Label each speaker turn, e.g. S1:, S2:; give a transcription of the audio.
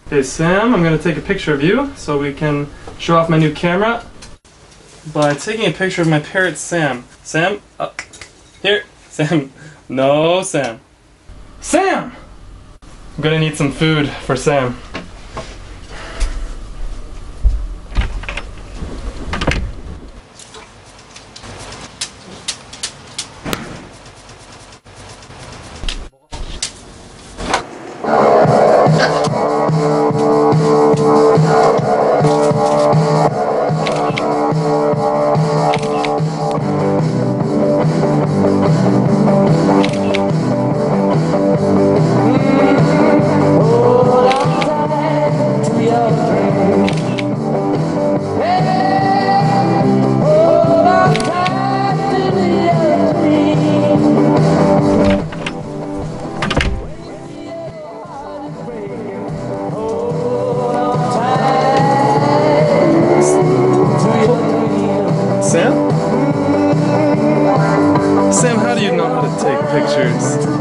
S1: Okay, Sam, I'm going to take a picture of you so we can show off my new camera by taking a picture of my parrot, Sam. Sam, up. Here. Sam. No, Sam. Sam! I'm going to need some food for Sam. Sam? Sam, how do you know how to take pictures?